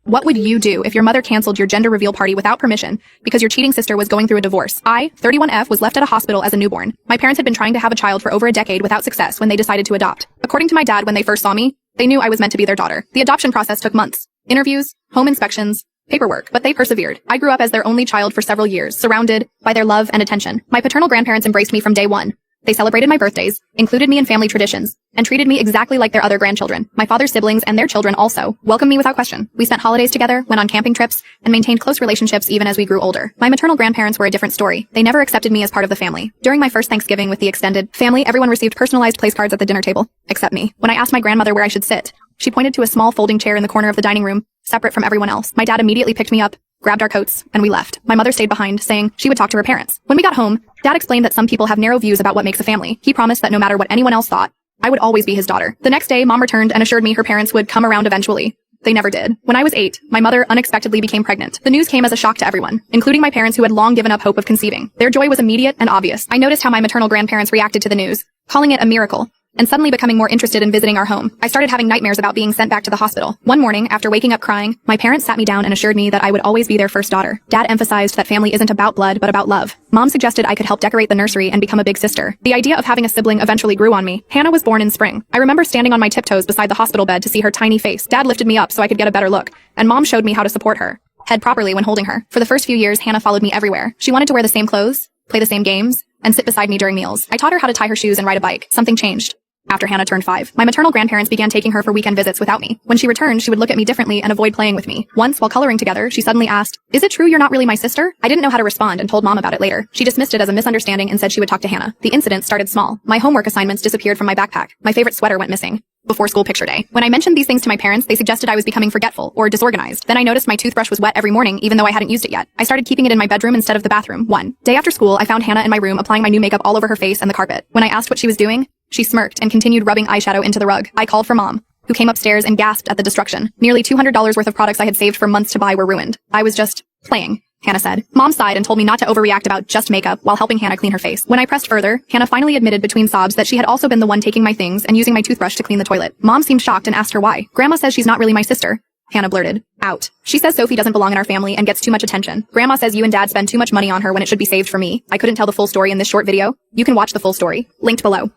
What would you do if your mother canceled your gender reveal party without permission because your cheating sister was going through a divorce? I, 31F, was left at a hospital as a newborn. My parents had been trying to have a child for over a decade without success when they decided to adopt. According to my dad, when they first saw me, they knew I was meant to be their daughter. The adoption process took months. Interviews, home inspections, paperwork, but they persevered. I grew up as their only child for several years, surrounded by their love and attention. My paternal grandparents embraced me from day one. They celebrated my birthdays, included me in family traditions, and treated me exactly like their other grandchildren. My father's siblings and their children also welcomed me without question. We spent holidays together, went on camping trips, and maintained close relationships even as we grew older. My maternal grandparents were a different story. They never accepted me as part of the family. During my first Thanksgiving with the extended family, everyone received personalized place cards at the dinner table, except me. When I asked my grandmother where I should sit, she pointed to a small folding chair in the corner of the dining room, separate from everyone else. My dad immediately picked me up, grabbed our coats, and we left. My mother stayed behind, saying she would talk to her parents. When we got home, Dad explained that some people have narrow views about what makes a family. He promised that no matter what anyone else thought, I would always be his daughter. The next day, Mom returned and assured me her parents would come around eventually. They never did. When I was 8, my mother unexpectedly became pregnant. The news came as a shock to everyone, including my parents who had long given up hope of conceiving. Their joy was immediate and obvious. I noticed how my maternal grandparents reacted to the news, calling it a miracle, and suddenly becoming more interested in visiting our home. I started having nightmares about being sent back to the hospital. One morning, after waking up crying, my parents sat me down and assured me that I would always be their first daughter. Dad emphasized that family isn't about blood, but about love. Mom suggested I could help decorate the nursery and become a big sister. The idea of having a sibling eventually grew on me. Hannah was born in spring. I remember standing on my tiptoes beside the hospital bed to see her tiny face. Dad lifted me up so I could get a better look, and Mom showed me how to support her head properly when holding her. For the first few years, Hannah followed me everywhere. She wanted to wear the same clothes, play the same games, and sit beside me during meals. I taught her how to tie her shoes and ride a bike. Something changed after Hannah turned 5. My maternal grandparents began taking her for weekend visits without me. When she returned, she would look at me differently and avoid playing with me. Once, while coloring together, she suddenly asked, "Is it true you're not really my sister?" I didn't know how to respond and told Mom about it later. She dismissed it as a misunderstanding and said she would talk to Hannah. The incident started small. My homework assignments disappeared from my backpack. My favorite sweater went missing before school picture day. When I mentioned these things to my parents, they suggested I was becoming forgetful or disorganized. Then I noticed my toothbrush was wet every morning, even though I hadn't used it yet. I started keeping it in my bedroom instead of the bathroom. One day after school, I found Hannah in my room applying my new makeup all over her face and the carpet. When I asked what she was doing, she smirked and continued rubbing eyeshadow into the rug. I called for Mom, who came upstairs and gasped at the destruction. Nearly $200 worth of products I had saved for months to buy were ruined. I was just playing, Hannah said. Mom sighed and told me not to overreact about just makeup while helping Hannah clean her face. When I pressed further, Hannah finally admitted between sobs that she had also been the one taking my things and using my toothbrush to clean the toilet. Mom seemed shocked and asked her why. "Grandma says she's not really my sister," Hannah blurted out. "She says Sophie doesn't belong in our family and gets too much attention. Grandma says you and Dad spend too much money on her when it should be saved for me." I couldn't tell the full story in this short video. You can watch the full story, linked below.